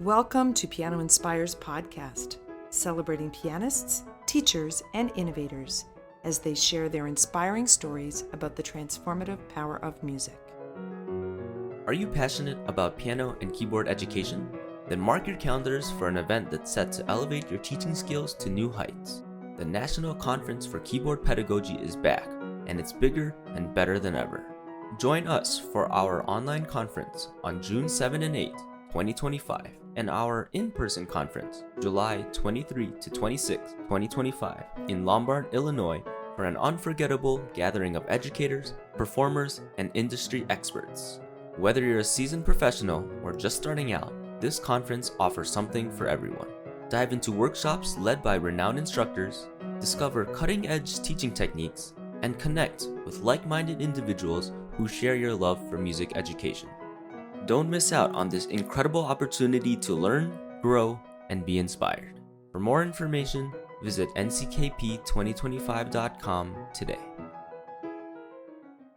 Welcome to Piano Inspires podcast, celebrating pianists, teachers, and innovators as they share their inspiring stories about the transformative power of music. Are you passionate about piano and keyboard education? Then mark your calendars for an event that's set to elevate your teaching skills to new heights. The National Conference for Keyboard Pedagogy is back, and it's bigger and better than ever. Join us for our online conference on June 7 and 8, 2025, and our in-person conference, July 23 to 26, 2025, in Lombard, Illinois, for an unforgettable gathering of educators, performers, and industry experts. Whether you're a seasoned professional or just starting out, this conference offers something for everyone. Dive into workshops led by renowned instructors, discover cutting-edge teaching techniques, and connect with like-minded individuals who share your love for music education. Don't miss out on this incredible opportunity to learn, grow, and be inspired. For more information, visit nckp2025.com today.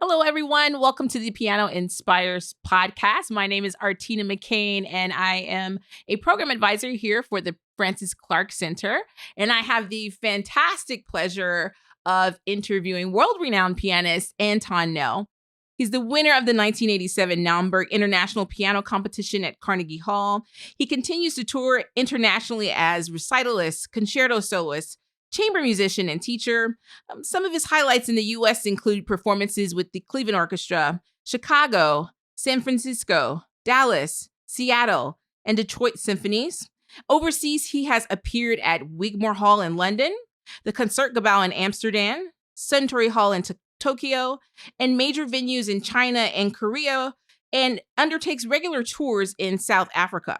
Hello, everyone. Welcome to the Piano Inspires podcast. My name is Artina McCain, and I am a program advisor here for the Francis Clark Center. And I have the fantastic pleasure of interviewing world-renowned pianist Anton Nel. He's the winner of the 1987 Naumburg International Piano Competition at Carnegie Hall. He continues to tour internationally as recitalist, concerto soloist, chamber musician, and teacher. Some of his highlights in the U.S. include performances with the Cleveland Orchestra, Chicago, San Francisco, Dallas, Seattle, and Detroit Symphonies. Overseas, he has appeared at Wigmore Hall in London, the Concertgebouw in Amsterdam, Suntory Hall in Tokyo, and major venues in China and Korea, and undertakes regular tours in South Africa.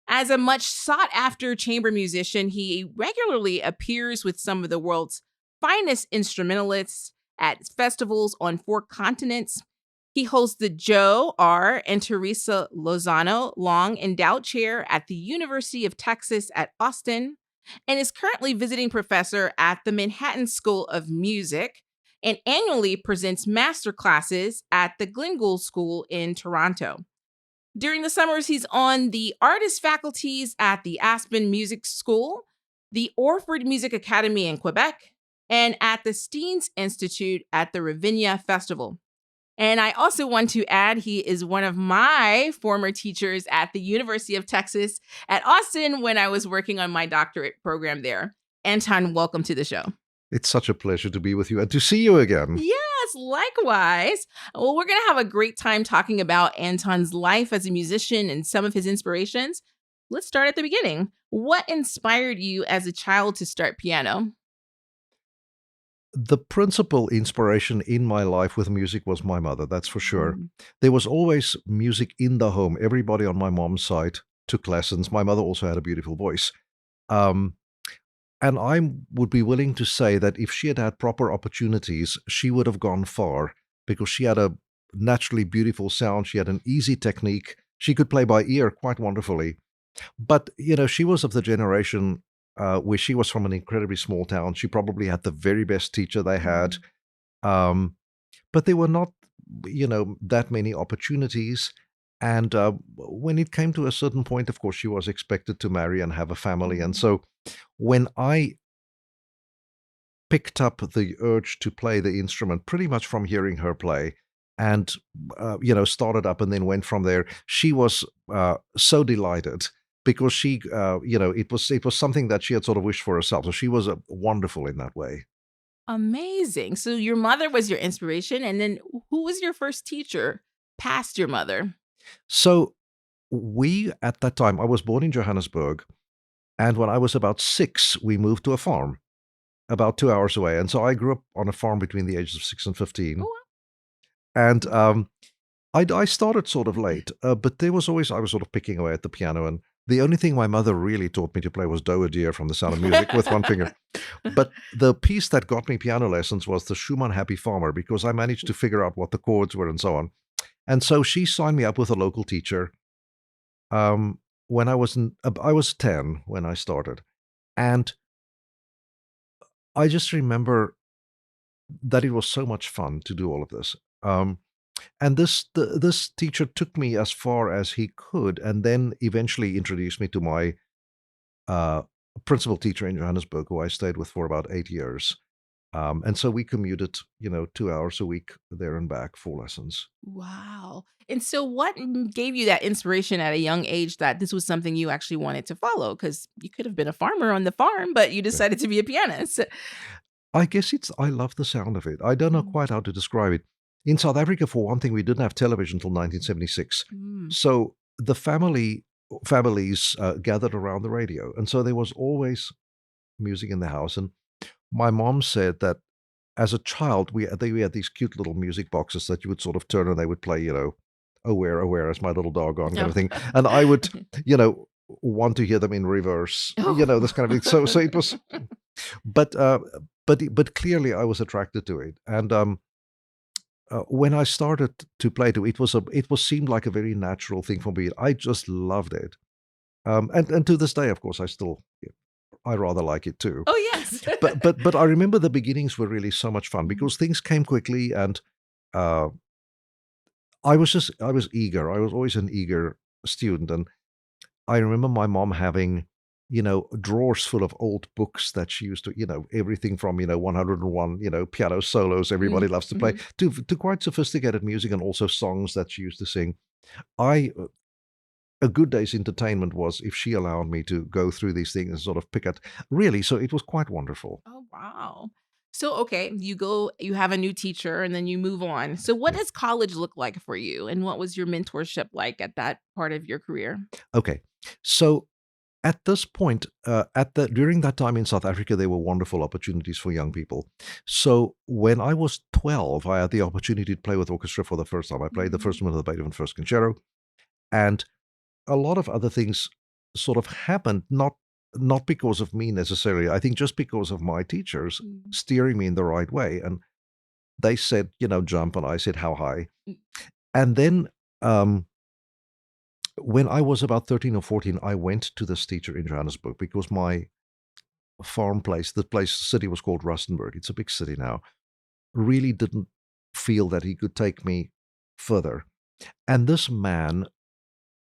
As a much sought-after chamber musician, he regularly appears with some of the world's finest instrumentalists at festivals on 4 continents. He holds the Joe R. and Teresa Lozano Long Endowed Chair at the University of Texas at Austin, and is currently visiting professor at the Manhattan School of Music, and annually presents master classes at the Glen Gould School in Toronto. During the summers, he's on the artist faculties at the Aspen Music School, the Orford Music Academy in Quebec, and at the Steens Institute at the Ravinia Festival. And I also want to add, he is one of my former teachers at the University of Texas at Austin when I was working on my doctorate program there. Anton, welcome to the show. It's such a pleasure to be with you and to see you again. Yes, likewise. Well, we're going to have a great time talking about Anton's life as a musician and some of his inspirations. Let's start at the beginning. What inspired you as a child to start piano? The principal inspiration in my life with music was my mother, that's for sure. There was always music in the home. Everybody on my mom's side took lessons. My mother also had a beautiful voice. And I would be willing to say that if she had had proper opportunities, she would have gone far because she had a naturally beautiful sound. She had an easy technique. She could play by ear quite wonderfully. But, she was of the generation where she was from an incredibly small town. She probably had the very best teacher they had. But there were not, that many opportunities. And when it came to a certain point, of course, she was expected to marry and have a family. And so when I picked up the urge to play the instrument pretty much from hearing her play and, started up and then went from there, she was so delighted because she, it was something that she had sort of wished for herself. So she was wonderful in that way. Amazing. So your mother was your inspiration. And then who was your first teacher past your mother? So at that time, I was born in Johannesburg, and when I was about 6, we moved to a farm about 2 hours away. And so I grew up on a farm between the ages of 6 and 15. Oh, And I started sort of late, but I was sort of picking away at the piano. And the only thing my mother really taught me to play was Do a Deer from The Sound of Music with one finger. But the piece that got me piano lessons was the Schumann Happy Farmer, because I managed to figure out what the chords were and so on. And so she signed me up with a local teacher. When I was 10 when I started, and I just remember that it was so much fun to do all of this. And this teacher took me as far as he could, and then eventually introduced me to my uh, principal teacher in Johannesburg, who I stayed with for about 8 years. And so we commuted, 2 hours a week there and back for lessons. Wow. And so what gave you that inspiration at a young age that this was something you actually wanted to follow? Because you could have been a farmer on the farm, but you Yeah. decided to be a pianist. I guess I love the sound of it. I don't know Mm. quite how to describe it. In South Africa, for one thing, we didn't have television until 1976. Mm. So the families gathered around the radio. And so there was always music in the house. And my mom said that as a child, we had these cute little music boxes that you would sort of turn and they would play, "Oh, where is my little doggone," kind Oh. of thing. And I would, you know, want to hear them in reverse, this kind of thing. So it was, but but clearly I was attracted to it. And when I started to play to it was seemed like a very natural thing for me. I just loved it. And to this day, of course, I rather like it too. Oh, yes. But I remember the beginnings were really so much fun because things came quickly, and uh, I was eager. I was always an eager student, and I remember my mom having drawers full of old books that she used to everything from 101 piano solos everybody loves to play Mhm. to quite sophisticated music, and also songs that she used to sing. I A good day's entertainment was if she allowed me to go through these things and sort of pick at really. So it was quite wonderful. Oh, wow. So, okay, you have a new teacher and then you move on. So, what Yeah. does college look like for you? And what was your mentorship like at that part of your career? Okay. So at this point, during that time in South Africa, there were wonderful opportunities for young people. So when I was 12, I had the opportunity to play with orchestra for the first time. I played the Mhm. first movement of the Beethoven First Concerto, and a lot of other things sort of happened, not because of me necessarily. I think just because of my teachers Mm. steering me in the right way. And they said, jump, and I said, how high? Mm. And then um, when I was about 13 or 14, I went to this teacher in Johannesburg because my farm place, the city was called Rustenburg. It's a big city now. Really didn't feel that he could take me further. And this man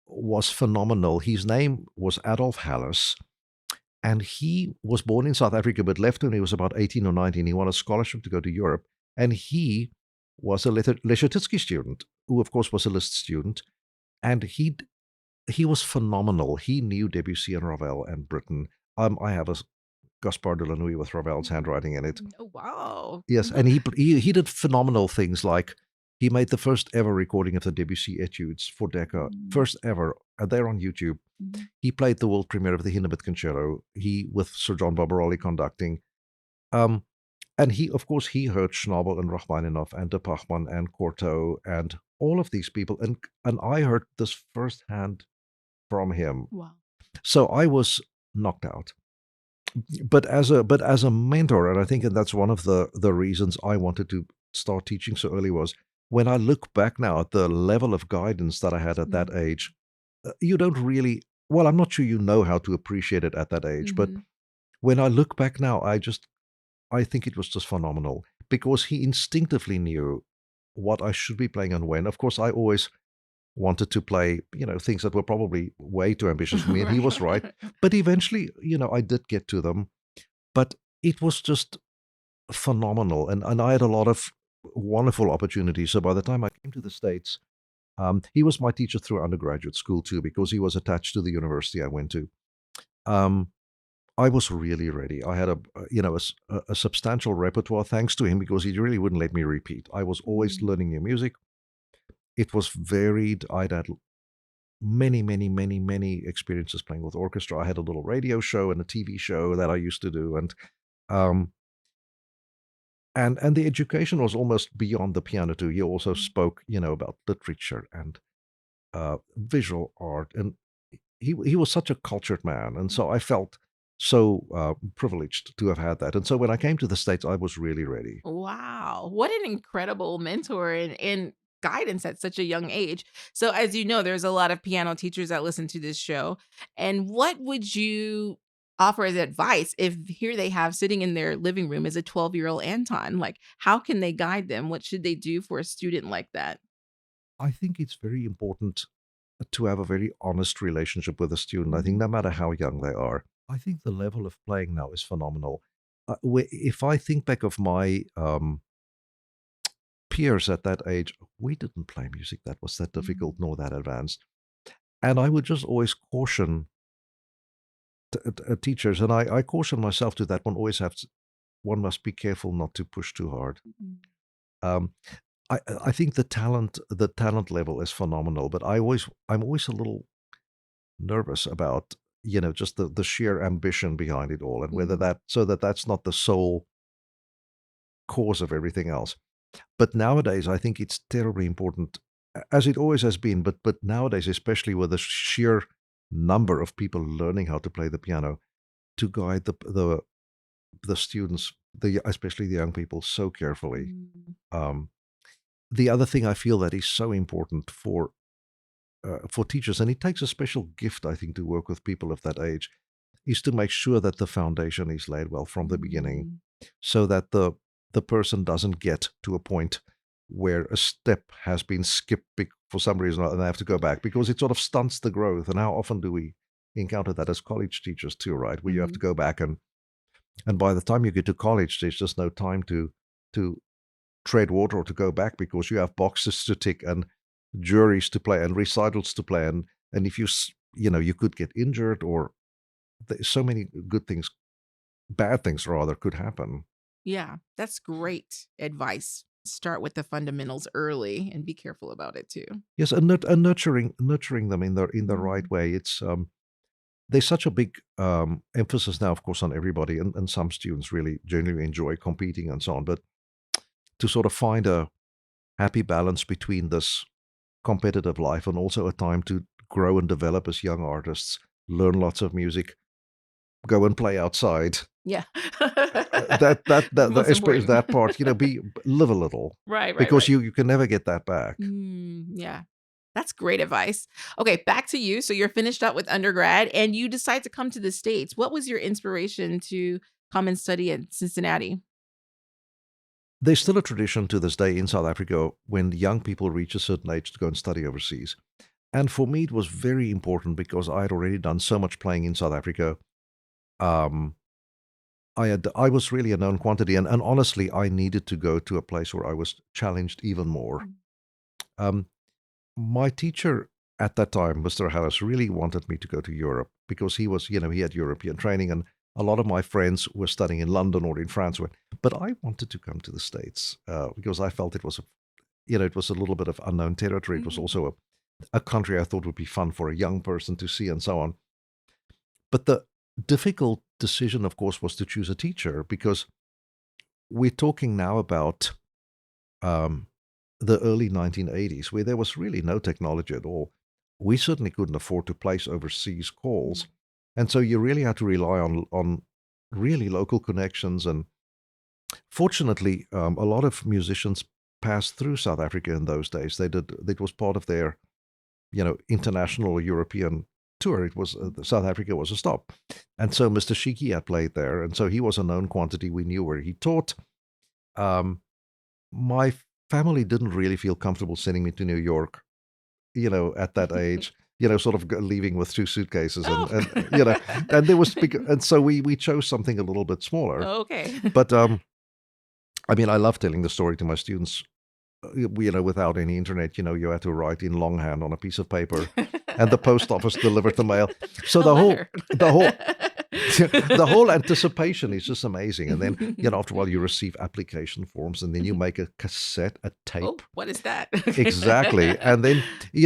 was phenomenal. His name was Adolf Hallis, and he was born in South Africa but left when he was about 18 or 19. He won a scholarship to go to Europe, and he was a Leschetizky student, who of course was a Liszt student, and he was phenomenal. He knew Debussy and Ravel and Britten. I have a Gaspard de la Nuit with Ravel's handwriting in it. Oh, wow. Yes, and he did phenomenal things, like he made the first ever recording of the Debussy etudes for Decca, first ever. They're on YouTube. Mhm. He played the world premiere of the Hindemith Concerto. With Sir John Barbaroli conducting. Um, and of course, he heard Schnabel and Rachmaninoff and de Pachmann and Cortot and all of these people, and I heard this firsthand from him. Wow. So I was knocked out. But as a mentor, and I think that's one of the reasons I wanted to start teaching so early, was when I look back now at the level of guidance that I had at that age. You don't really, well, I'm not sure you know how to appreciate it at that age, but Mhm. when I look back now, I think it was just phenomenal because he instinctively knew what I should be playing and when. Of course, I always wanted to play, things that were probably way too ambitious for me, and he was right. But eventually, I did get to them. But it was just phenomenal, and I had a lot of wonderful opportunities. So by the time I came to the States, he was my teacher through undergraduate school too, because he was attached to the university I went to. Um, I was really ready. I had a substantial repertoire thanks to him, because he really wouldn't let me repeat. I was always learning new music. It was varied. I'd had many, many, many, many experiences playing with orchestra. I had a little radio show and a TV show that I used to do, um, and the education was almost beyond the piano too. He also spoke, about literature and visual art, and he was such a cultured man, and so I felt so privileged to have had that. And so when I came to the States, I was really ready. Wow. What an incredible mentor and guidance at such a young age. So, as you know, there's a lot of piano teachers that listen to this show. And what would you offer as advice if here they have sitting in their living room is a 12-year-old Anton? Like, how can they guide them? What should they do for a student like that? I think it's very important to have a very honest relationship with a student. I think Mhm. no matter how young they are, I think the level of playing now is phenomenal. If I think back of my peers at that age, we didn't play music that was that difficult Mhm. nor that advanced. And I would just always caution teachers, and I caution myself to that. One must be careful not to push too hard. Mhm. Um, I think the talent level is phenomenal, but I'm always a little nervous about just the sheer ambition behind it all, and whether Mhm. that's not the sole cause of everything else. But nowadays, I think it's terribly important, as it always has been. But nowadays, especially with the sheer number of people learning how to play the piano, to guide the students, especially the young people, so carefully. Mhm. Um, the other thing I feel that is so important for teachers, and it takes a special gift, I think, to work with people of that age, is to make sure that the foundation is laid well from the beginning, Mhm. so that the person doesn't get to a point where a step has been skipped for some reason and they have to go back, because it sort of stunts the growth. And how often do we encounter that as college teachers too, right? Where you have to Mhm. go back, and by the time you get to college, there's just no time to tread water or to go back, because you have boxes to tick and juries to play and recitals to play, and if you could get injured, or there's so many good things, bad things rather, could happen. Yeah, that's great advice. Start with the fundamentals early and be careful about it too. Yes, and nurturing them in the right Mhm. way. It's there's such a big emphasis now, of course, on everybody, and some students really genuinely enjoy competing and so on. But to sort of find a happy balance between this competitive life and also a time to grow and develop as young artists, learn lots of music, go and play outside. Yeah. That Most especially important. that part, live a little, Right, right, because right. you can never get that back. Yeah. That's great advice. Okay, back to you. So you're finished up with undergrad and you decide to come to the States. What was your inspiration to come and study at Cincinnati? There's still a tradition to this day in South Africa when young people reach a certain age to go and study overseas. And for me, it was very important because I had already done so much playing in South Africa. Um, I was really a known quantity, and honestly, I needed to go to a place where I was challenged even more. Mm. Um, my teacher at that time, Mr. Harris, really wanted me to go to Europe because he had European training, and a lot of my friends were studying in London or in France. But I wanted to come to the States because I felt it was a little bit of unknown territory. It was Mhm. also a country I thought would be fun for a young person to see, and so on. But the difficult decision, of course, was to choose a teacher, because we're talking now about um, the early 1980s, where there was really no technology at all. We certainly couldn't afford to place overseas calls. And so you really had to rely on really local connections. And fortunately, a lot of musicians passed through South Africa in those days. It was part of their international or European tour. It was South Africa was a stop, and so Mr. Shiki had played there, and so he was a known quantity. We knew where he taught. Um, my family didn't really feel comfortable sending me to New York, at that age. Sort of leaving with two suitcases, and Oh. and you know, and there was big, and so we chose something a little bit smaller. Okay. But I mean, I love telling the story to my students. Without any internet, you had to write in longhand on a piece of paper, and the post office delivered the mail. So A letter. the whole, the whole anticipation is just amazing. And then, after a while, you receive application forms, and then you make a cassette, a tape. Oh, what is that? Exactly. And then,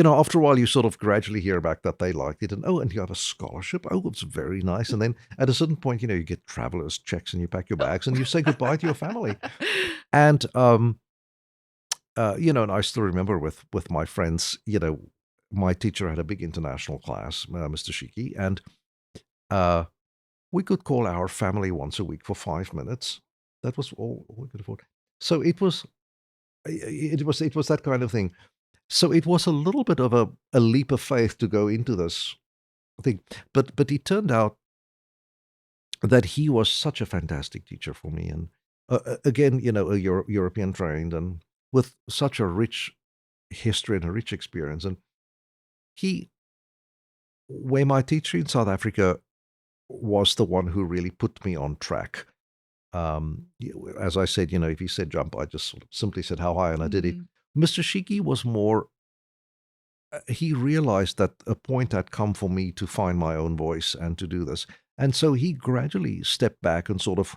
after a while, you sort of gradually hear back that they liked it. And you have a scholarship. Oh, it's very nice. And then at a certain point, you get traveler's checks, and you pack your bags and you say goodbye to your family. And, and I still remember with my friends, my teacher had a big international class, Mr. Shiki, and uh, we could call our family once a week for 5 minutes. That was all we could afford. So it was that kind of thing. So it was a little bit of a leap of faith to go into this thing, but it turned out that he was such a fantastic teacher for me. And again, a European trained and with such a rich history and a rich experience. And he, where my teacher in South Africa was the one who really put me on track. As I said, if he said jump, I just sort of simply said how high, and I did it. Mr. Shiki was more, he realized that a point had come for me to find my own voice and to do this. And so he gradually stepped back and sort of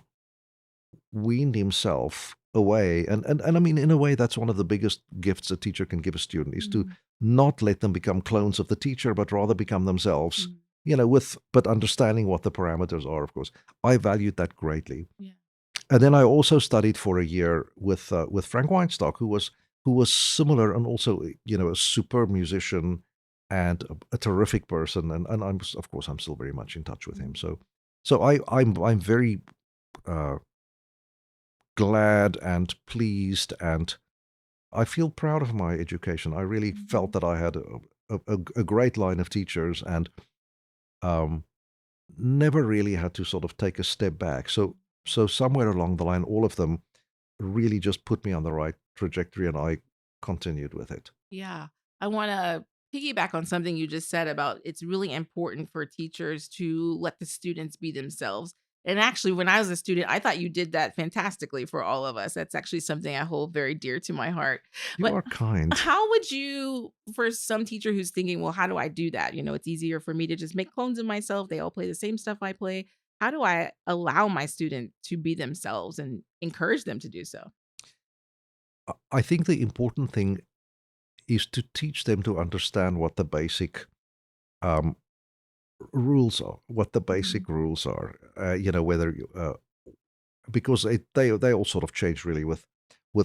weaned himself away. And I mean, in a way, that's one of the biggest gifts a teacher can give a student, is to not let them become clones of the teacher, but rather become themselves, but understanding what the parameters are, of course. I valued that greatly. Yeah. And then I also studied for a year with Frank Weinstock, who was similar and also, a superb musician and a terrific person. And I'm still very much in touch with him. So I'm very glad and pleased, and I feel proud of my education. I really felt that I had a great line of teachers, and never really had to sort of take a step back. So somewhere along the line, all of them really just put me on the right trajectory, and I continued with it. Yeah. I want to piggyback on something you just said about it's really important for teachers to let the students be themselves. And actually, when I was a student, I thought you did that fantastically for all of us. That's actually something I hold very dear to my heart. You But are kind. how would you, for some teacher who's thinking, well, how do I do that? It's easier for me to just make clones of myself. They all play the same stuff I play. How do I allow my student to be themselves and encourage them to do so? I think the important thing is to teach them to understand what the basic rules are, whether because they all sort of change really with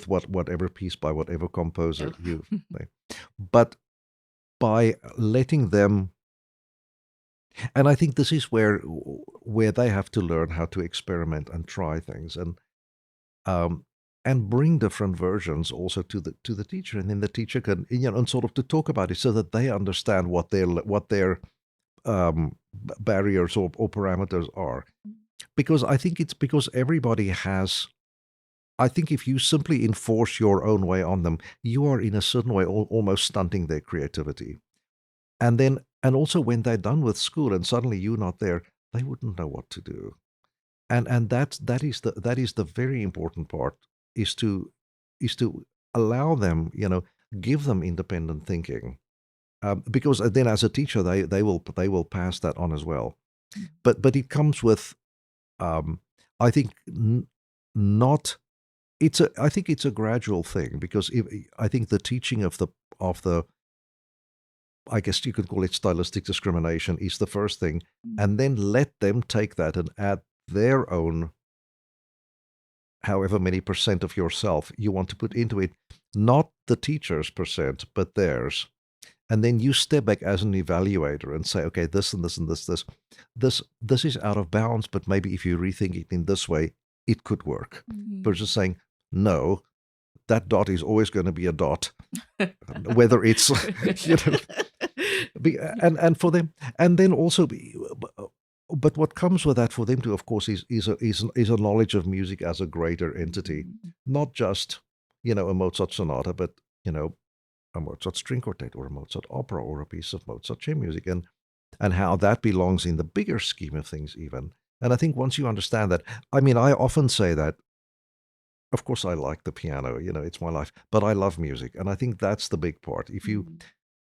whatever piece by whatever composer you play. But by letting them, and I think this is where they have to learn how to experiment and try things, and bring different versions also to the teacher, and then the teacher can, and sort of to talk about it so that they understand what their barriers or parameters are. Because I think it's because everybody has. I think if you simply enforce your own way on them, you are in a certain way almost stunting their creativity. And also when they're done with school and suddenly you're not there, they wouldn't know what to do. And that is the very important part, is to allow them, give them independent thinking, because then as a teacher they will pass that on as well. But it comes with, I think not. I think it's a gradual thing, because I think the teaching of the I guess you could call it stylistic discrimination is the first thing, and then let them take that and add their own, however many percent of yourself you want to put into it, not the teacher's percent, but theirs. And then you step back as an evaluator and say, okay, this and this and this is out of bounds, but maybe if you rethink it in this way, it could work. Versus saying, no, that dot is always going to be a dot, whether it's, and for them, and then also, but what comes with that for them too, of course, is a knowledge of music as a greater entity, not just, a Mozart sonata, but, a Mozart string quartet or a Mozart opera or a piece of Mozart chamber music, and how that belongs in the bigger scheme of things even. And I think once you understand that, I mean, I often say that, of course, I like the piano, it's my life, but I love music. And I think that's the big part.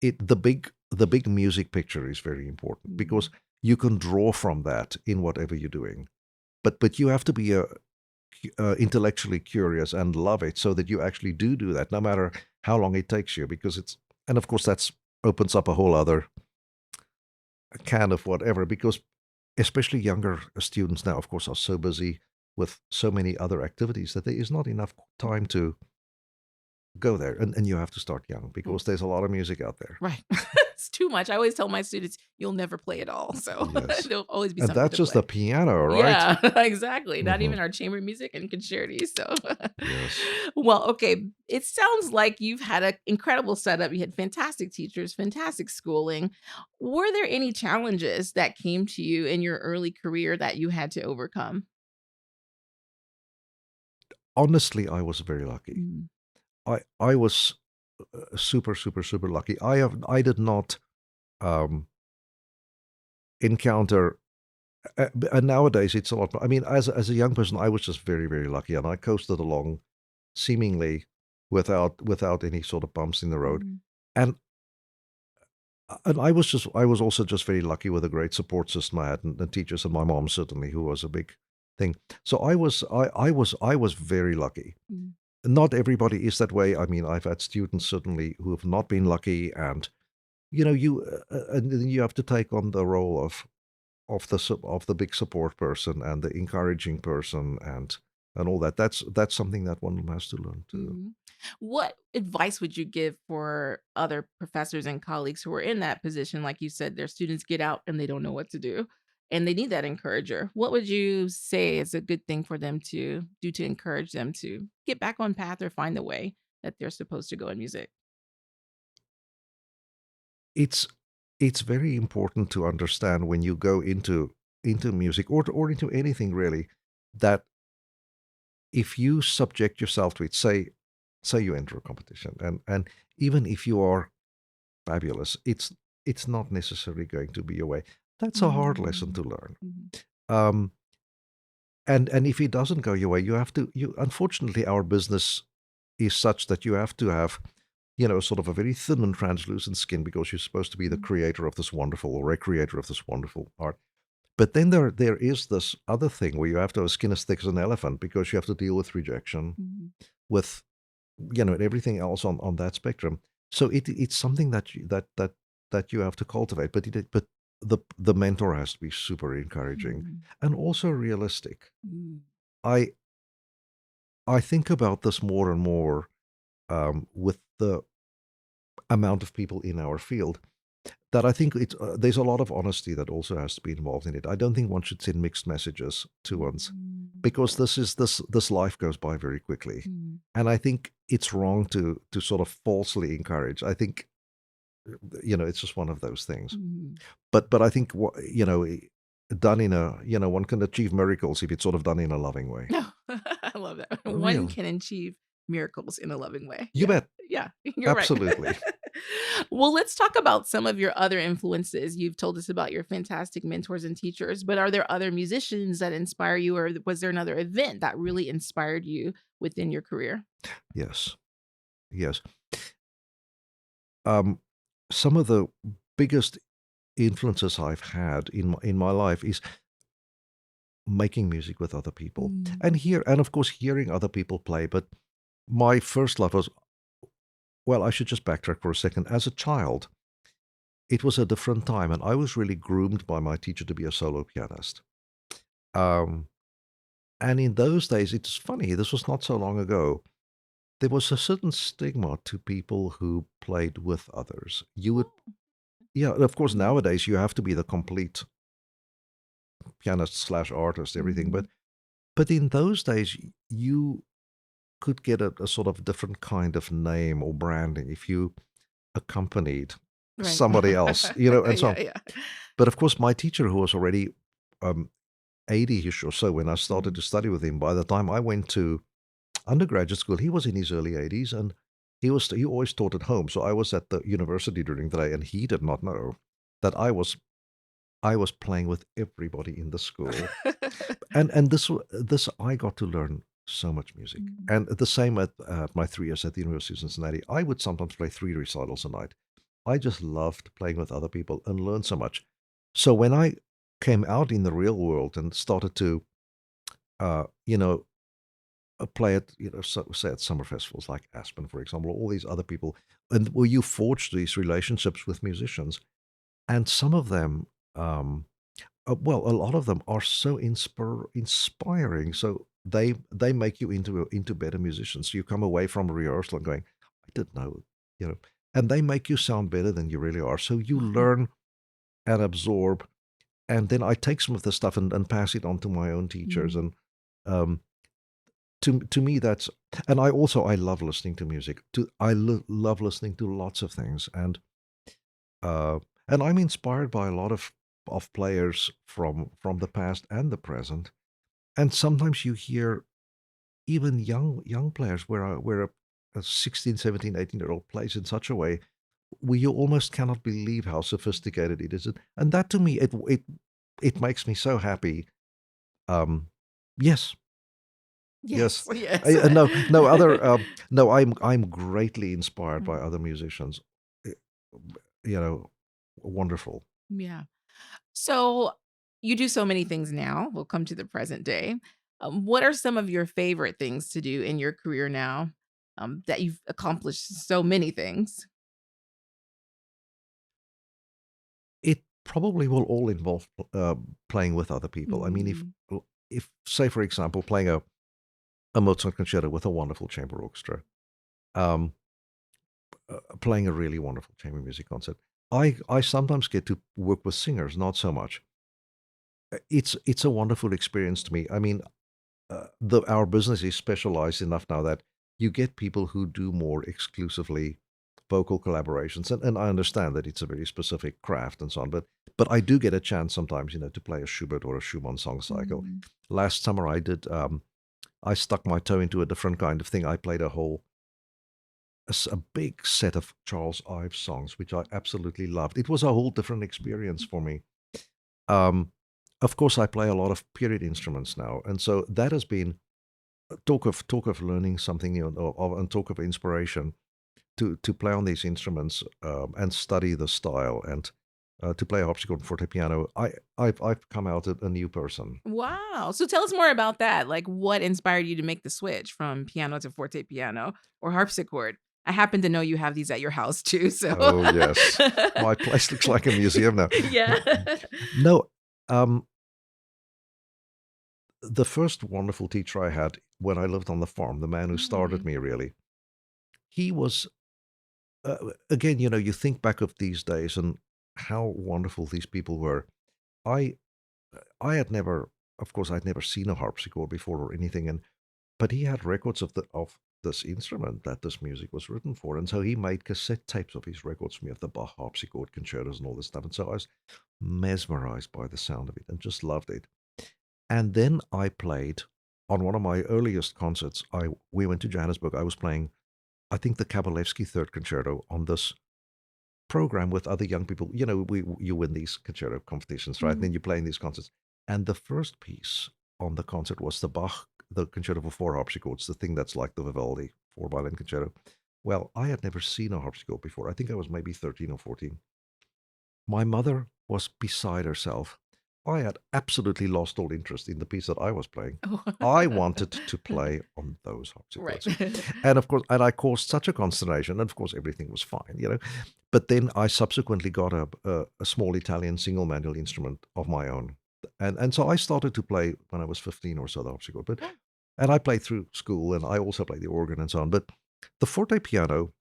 The big music picture is very important, because you can draw from that in whatever you're doing. But you have to be intellectually curious and love it, so that you actually do that, no matter how long it takes you, and of course that opens up a whole other can of whatever, because especially younger students now, of course, are so busy with so many other activities that there is not enough time to go there. And you have to start young, because there's a lot of music out there. Right. it's too much. I always tell my students, you'll never play it all. So Yes. there'll always be And something that's to just play. the piano, right? Yeah, exactly. Not Mhm. even our chamber music and concerti. So, Yes. well, okay. It sounds like you've had an incredible setup. You had fantastic teachers, fantastic schooling. Were there any challenges that came to you in your early career that you had to overcome? Honestly, I was very lucky. Mm, I was super, super, super lucky. I did not um, encounter. And nowadays, it's a lot. I mean, as a young person, I was just very, very lucky, and I coasted along seemingly without any sort of bumps in the road. mm, And I was also just very lucky with a great support system I had, and teachers, and my mom certainly, who was a big thing. So I was very lucky. mm, Not everybody is that way. I mean, I've had students certainly who have not been lucky, and and then you have to take on the role of the big support person and the encouraging person and all that. That's something that one has to learn to do. mhm. What advice would you give for other professors and colleagues who are in that position? Like you said, their students get out and they don't know what to do and they need that encourager. What would you say is a good thing for them to do to encourage them to get back on path or find the way that they're supposed to go in music? It's it's very important to understand when you go into music or into anything really, that if you subject yourself to it, say you enter a competition, and even if you are fabulous, it's not necessarily going to be your way. That's a hard lesson to Mm, learn. mhm, Um, and if it doesn't go your way, you have to. You unfortunately, our business is such that you have to have, sort of a very thin and translucent skin, because you're supposed to be the mm, creator of this wonderful, or a creator of this wonderful art. But then there is this other thing where you have to have a skin as thick as an elephant, because you have to deal with rejection, mhm, with everything else on that spectrum. So it's something that you have to cultivate. But the mentor has to be super encouraging mhm, and also realistic. mm, I I think about this more and more with the amount of people in our field, that I think there's a lot of honesty that also has to be involved in it. I don't think one should send mixed messages to one's, mm, because this life goes by very quickly, mm, and I think it's wrong to sort of falsely encourage. I think it's just one of those things. mm. But I think done in a one can achieve miracles if it's sort of done in a loving way. No, I love that. One Real, can achieve miracles in a loving way. you Yeah. bet, Yeah, you're right. absolutely. Well, let's talk about some of your other influences. You've told us about your fantastic mentors and teachers, but are there other musicians that inspire you, or was there another event that really inspired you within your career? Yes, yes. Um, some of the biggest influences I've had in my life is making music with other people, Mm, and of course hearing other people play. But my first love was, well, I should just backtrack for a second. As a child, it was a different time, and I was really groomed by my teacher to be a solo pianist. Um, and in those days, it's funny. This was not so long ago. There was a certain stigma to people who played with others. You would, yeah, of course, mm, nowadays you have to be the complete pianist slash artist, everything. mhm. But in those days, you could get a sort of different kind of name or branding if you accompanied Right. somebody else, and so Yeah, on. yeah. But of course, my teacher, who was already 80ish or so when I started Mm, to study with him, by the time I went to undergraduate school, he was in his early 80s, and he always taught at home. So I was at the university during the day, and he did not know that I was playing with everybody in the school. And this I got to learn so much music. mm, And the same at my 3 years at the University of Cincinnati. I would sometimes play 3 recitals a night. I just loved playing with other people and learned so much. So when I came out in the real world and started to, uh, you know, play at, say at summer festivals like Aspen, for example, or all these other people, and where you forge these relationships with musicians, and some of them, well, a lot of them are so inspiring. So they make you into better musicians. You come away from a rehearsal and going, I didn't know, you know. and they make you sound better than you really are. So you learn and absorb, and then I take some of the stuff and pass it on to my own teachers. Mhm. And to me, that's, and I love listening to music. I love listening to lots of things, uh, and I'm inspired by a lot of players from the past and the present. And sometimes you hear even young players where a 16, 17, 18-year-old plays in such a way where you almost cannot believe how sophisticated it is. And that to me, it makes me so happy. Um, yes, Yes, yes. yes. No other. No, I'm greatly inspired by Mm. other musicians. Uh, You know, wonderful. Yeah. So you do so many things now. We'll come to the present day. What are some of your favorite things to do in your career now, that you've accomplished so many things? It probably will all involve playing with other people. I mean, Mm. if say for example, playing a Mozart concerto with a wonderful chamber orchestra, um, playing a really wonderful chamber music concert. I sometimes get to work with singers, not so much. It's a wonderful experience to me. I mean, our business is specialized enough now that you get people who do more exclusively vocal collaborations, and I understand that it's a very specific craft and so on. But I do get a chance sometimes, to play a Schubert or a Schumann song cycle. Mm. Last summer I did. I stuck my toe into a different kind of thing. I played a big set of Charles Ives songs, which I absolutely loved. It was a whole different experience for me. Um, of course, I play a lot of period instruments now, and so that has been talk of learning something new, and talk of inspiration to play on these instruments, and study the style, and to play harpsichord and fortepiano. I've come out a new person. Wow. So tell us more about that. Like, what inspired you to make the switch from piano to forte piano or harpsichord? I happen to know you have these at your house too. So, Oh yes, my place looks like a museum now. yeah. No, um, the first wonderful teacher I had when I lived on the farm, the man who started Mm. me really, he was, again, you think back of these days and how wonderful these people were. I I had never, of course, I'd never seen a harpsichord before or anything, but he had records of this instrument that this music was written for, and so he made cassette tapes of his records for me of the Bach harpsichord concertos and all this stuff, and so I was mesmerized by the sound of it and just loved it. And then I played on one of my earliest concerts. We went to Johannesburg. I was playing, I think, the Kabalevsky Third Concerto on this program with other young people. You win these concerto competitions, right? And then Mhm. you play in these concerts. And the first piece on the concert was the concerto for four harpsichords, the thing that's like the Vivaldi four violin concerto. Well, I had never seen a harpsichord before. I think I was maybe 13 or 14. My mother was beside herself. I had absolutely lost all interest in the piece that I was playing. Oh. I wanted to play on those Right. harpsichords. And of course, I caused such a consternation. And of course, everything was fine. But then I subsequently got a small Italian single manual instrument of my own. And so I started to play when I was 15 or so, the harpsichord. And I played through school, and I also played the organ and so on. But the forte piano,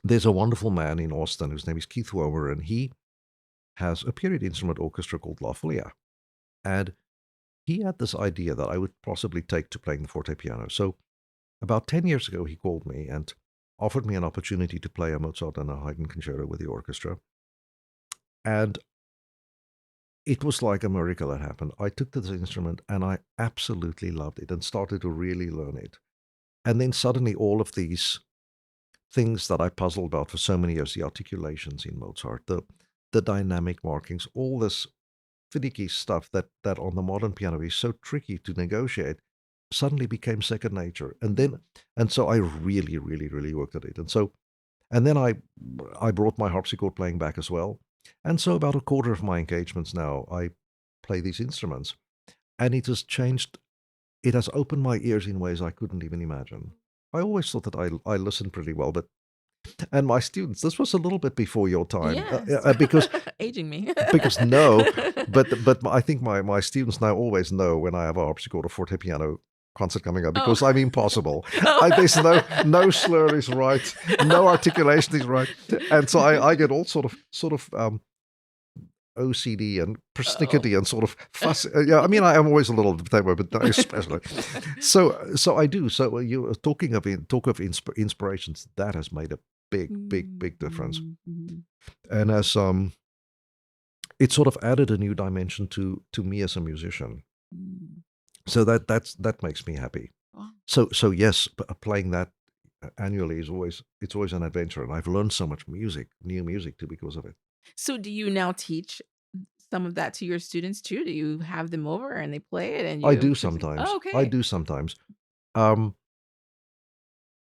there's a wonderful man in Austin whose name is Keith Womer, and he has a period instrument orchestra called La Folia. And he had this idea that I would possibly take to playing the forte piano. So about 10 years ago, he called me and offered me an opportunity to play a Mozart and a Haydn concerto with the orchestra. And it was like a miracle that happened. I took to this instrument and I absolutely loved it and started to really learn it. And then suddenly all of these things that I puzzled about for so many years, the articulations in Mozart, the dynamic markings, all this finicky stuff that on the modern piano is so tricky to negotiate, suddenly became second nature. And so I really, really, really worked at it. And then I brought my harpsichord playing back as well. And so about a quarter of my engagements now, I play these instruments. And it has changed, it has opened my ears in ways I couldn't even imagine. I always thought that I listened pretty well, and my students, this was a little bit before your time, Yes. because Aging me. no, but I think my students now always know when I have a harpsichord or fortepiano, concert coming up Oh. because I'm impossible. There's no slur is right, no articulation is right, and so I get all sort of OCD and persnickety and sort of fuss. Yeah, I mean, I am always a little bit that way, but not especially. So I do. So you talk of inspirations, that has made a big difference, Mhm. and as it sort of added a new dimension to me as a musician. Mm. So that makes me happy. Wow. So yes, playing that annually is always an adventure, and I've learned so much new music too, because of it. So do you now teach some of that to your students too? Do you have them over and they play it and I you do teach them? Oh, sometimes. okay. Um,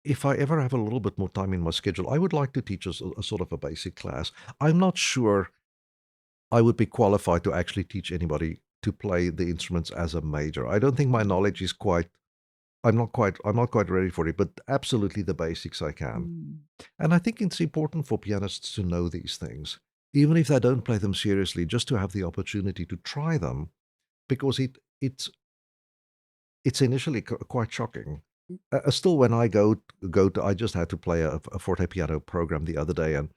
if I ever have a little bit more time in my schedule, I would like to teach a sort of a basic class. I'm not sure I would be qualified to actually teach anybody to play the instruments as a major. I don't think my knowledge is quite. I'm not quite ready for it, but absolutely the basics I can. Mm. And I think it's important for pianists to know these things, even if they don't play them seriously, just to have the opportunity to try them, because it's initially quite shocking. Still, when I go to, I just had to play a forte piano program the other day, and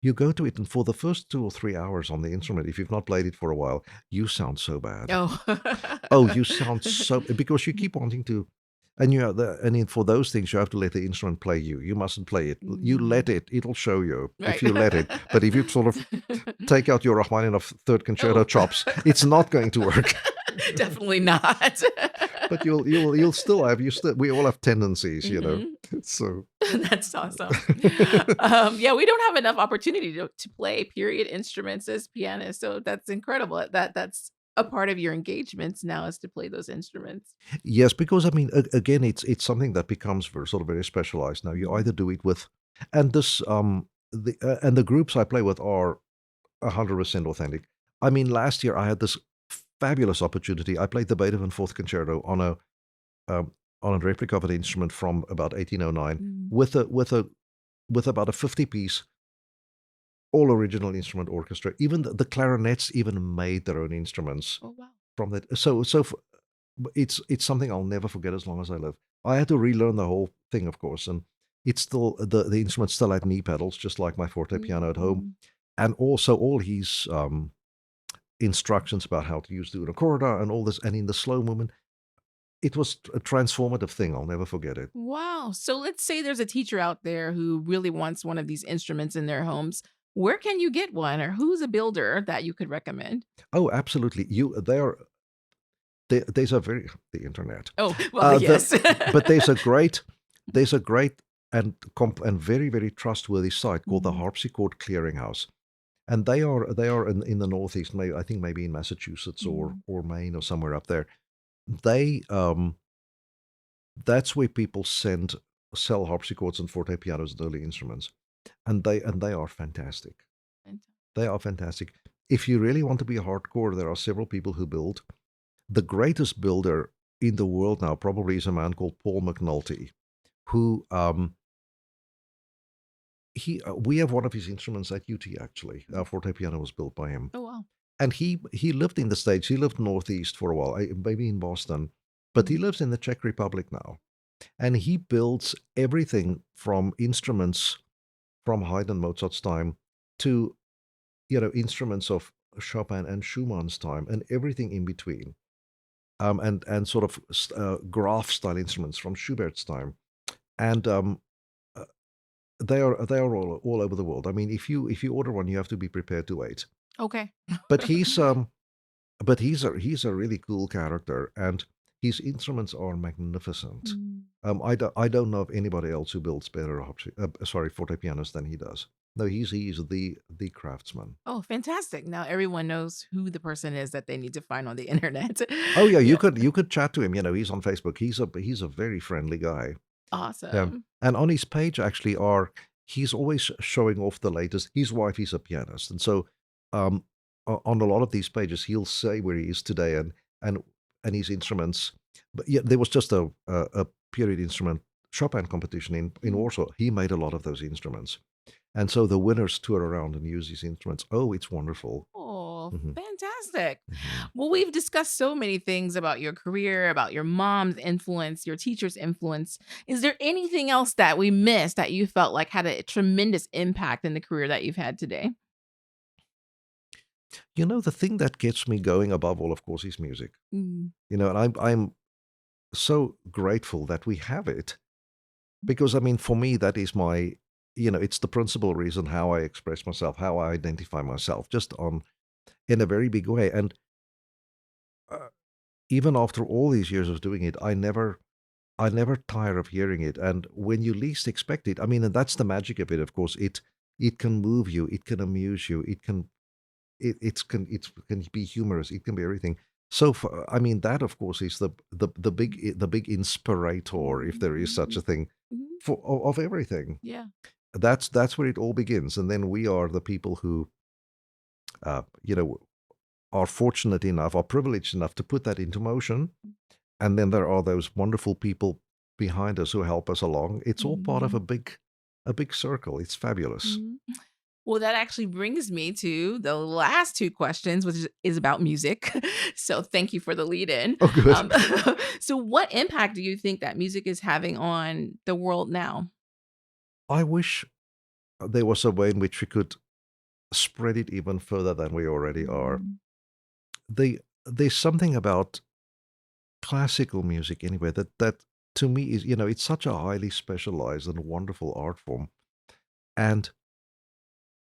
you go to it, and for the first 2 or 3 hours on the instrument, if you've not played it for a while, you sound so bad. Oh. Oh, you sound so, because you keep wanting to, and for those things you have to let the instrument play you. You mustn't play it. You let it; it'll show you if Right. you let it. But if you sort of take out your Rachmaninoff third concerto Oh. chops, it's not going to work. Definitely not. But you'll still have we all have tendencies, you know. Mhm. So That's awesome. Yeah, we don't have enough opportunity to play period instruments as pianists, so that's incredible. That's a part of your engagements now is to play those instruments. yes, because I mean, again, it's something that becomes sort of very specialized now. You either do it with, and the groups I play with are 100% authentic. I mean, last year I had this fabulous opportunity. I played the Beethoven Fourth Concerto um, on a replica of an instrument from about 1809 Mm. with about a 50-piece all original instrument orchestra. Even the clarinets even made their own instruments Oh wow. from that. It's something I'll never forget as long as I live. I had to relearn the whole thing, of course, and it's still the instrument still had knee pedals, just like my forte piano at home, Mm. and also all his instructions about how to use the una corda and all this, and in the slow movement. It was a transformative thing. I'll never forget it. Wow. So let's say there's a teacher out there who really wants one of these instruments in their homes. Where can you get one, or who's a builder that you could recommend? Oh, absolutely. There's a very the internet. Oh, well, yes. But there's a great and very trustworthy site called the Mhm. Harpsichord Clearinghouse, and they are in the Northeast. Maybe I think maybe in Massachusetts Mhm. or Maine or somewhere up there. They That's where people sell harpsichords and forte pianos and early instruments, and they are fantastic. They are fantastic. If you really want to be hardcore, there are several people who build. The greatest builder in the world now probably is a man called Paul McNulty, who we have one of his instruments at UT actually. Our forte piano was built by him, Oh wow. and he lived in the States. He lived northeast for a while, maybe in Boston, but he lives in the Czech Republic now, and he builds everything from instruments from Haydn, Mozart's time to instruments of Chopin and Schumann's time, and everything in between. And sort of Graf style instruments from Schubert's time, and uh, they are all over the world. I mean, if you order one, you have to be prepared to wait. Okay. But he's a really cool character, and his instruments are magnificent. Mm. I don't know of anybody else who builds better forte pianos than he does. No, he's the craftsman. Oh, fantastic. Now everyone knows who the person is that they need to find on the internet. Oh yeah, you Yeah. could chat to him. He's on Facebook. He's a very friendly guy. Awesome. And on his page actually he's always showing off the latest. His wife is a pianist, and so um, on a lot of these pages he'll say where he is today and and his instruments. But yeah, there was just a period instrument Chopin competition in Mm. Warsaw. He made a lot of those instruments, and so the winners tour around and use these instruments. Oh, it's wonderful. Oh, Mhm. fantastic. Mhm. Well, we've discussed so many things about your career, about your mom's influence, your teacher's influence. Is there anything else that we missed that you felt like had a tremendous impact in the career that you've had today? You know, the thing that gets me going above all, of course, is music. Mm, You know, and I'm so grateful that we have it because, I mean, for me, that is my, it's the principal reason how I express myself, how I identify myself, just on in a very big way. And uh, even after all these years of doing it, I never tire of hearing it. And when you least expect it, I mean, and that's the magic of it. Of course, it can move you, it can amuse you, it can be humorous, it can be everything. So, I mean, that of course is the big inspirator, if there is such a thing, mhm. of everything. Yeah. That's where it all begins, and then we are the people who, uh, you know, are fortunate enough, are privileged enough to put that into motion. And then there are those wonderful people behind us who help us along. It's all part of Mhm. a big circle. It's fabulous. Mhm. Well, that actually brings me to the last two questions, which is about music. So thank you for the lead in. Oh, good. Um, so, what impact do you think that music is having on the world now? I wish there was a way in which we could spread it even further than we already are. Mm, There's something about classical music anyway that to me is, it's such a highly specialized and wonderful art form. And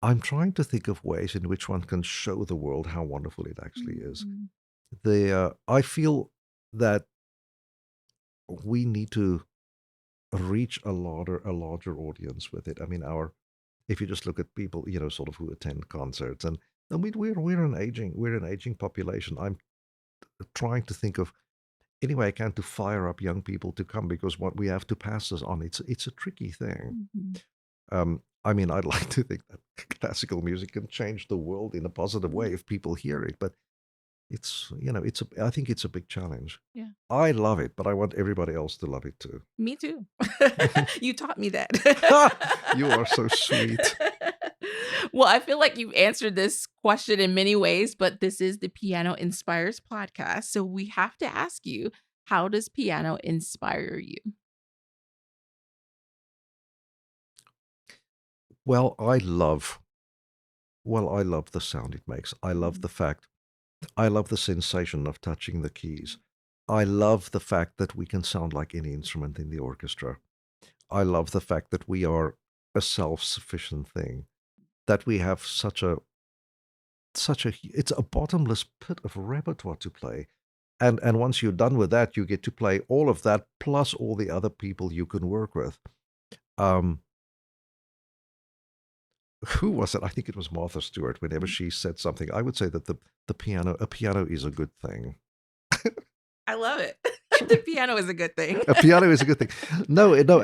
I'm trying to think of ways in which one can show the world how wonderful it actually is. mm, I feel that we need to reach a larger audience with it. I mean, if you just look at people, sort of who attend concerts, and we're an aging population. I'm trying to think of any way I can to fire up young people to come, because what we have to pass this on. It's a tricky thing. mhm, I mean, I'd like to think that classical music can change the world in a positive way if people hear it, but I think it's a big challenge. yeah, I love it, but I want everybody else to love it too. me too. You taught me that. You are so sweet. Well, I feel like you've answered this question in many ways, but this is the Piano Inspires podcast. So we have to ask you, how does piano inspire you? Well, I love the sound it makes. I love the sensation of touching the keys. I love the fact that we can sound like any instrument in the orchestra. I love the fact that we are a self-sufficient thing, that we have it's a bottomless pit of repertoire to play. And once you're done with that, you get to play all of that plus all the other people you can work with. Um, who was it? I think it was Martha Stewart. Whenever she said something, I would say that a piano is a good thing. I love it. The piano is a good thing. A piano is a good thing. No, no.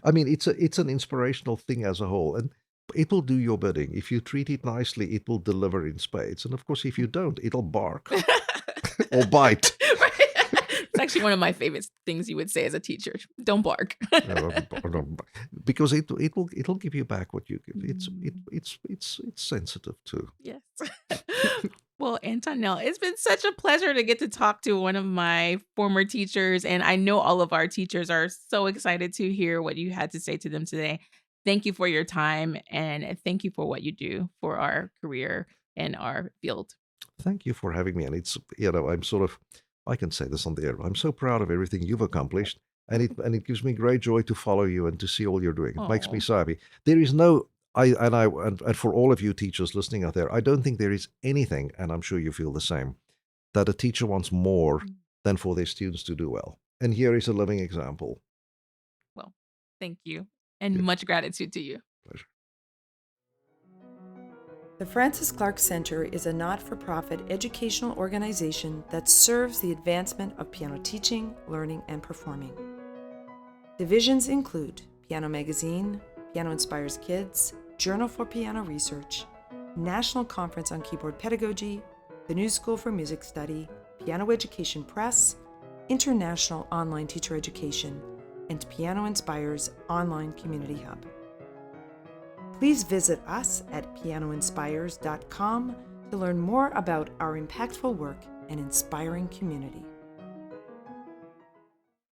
I mean, it's an inspirational thing as a whole, and it will do your bidding. If you treat it nicely, it will deliver in spades. And of course, if you don't, it'll bark or bite. Right. It's actually one of my favorite things you would say as a teacher. Don't bark. Because it'll give you back what you give. Mm. It's sensitive too. Yes. Well, Anton Nel, it's been such a pleasure to get to talk to one of my former teachers. And I know all of our teachers are so excited to hear what you had to say to them today. Thank you for your time, and thank you for what you do for our career and our field. Thank you for having me. And it's, I can say this on the air. I'm so proud of everything you've accomplished. And it gives me great joy to follow you and to see all you're doing. It makes me Oh, so happy. There is no, and for all of you teachers listening out there, I don't think there is anything, and I'm sure you feel the same, that a teacher wants more than for their students to do well. And here is a living example. well, thank you. And Good much gratitude to you. pleasure. The Francis Clark Center is a not-for-profit educational organization that serves the advancement of piano teaching, learning, and performing. Divisions include Piano Magazine, Piano Inspires Kids, Journal for Piano Research, National Conference on Keyboard Pedagogy, the New School for Music Study, Piano Education Press, International Online Teacher Education, and Piano Inspires Online Community Hub. Please visit us at pianoinspires.com to learn more about our impactful work and inspiring community.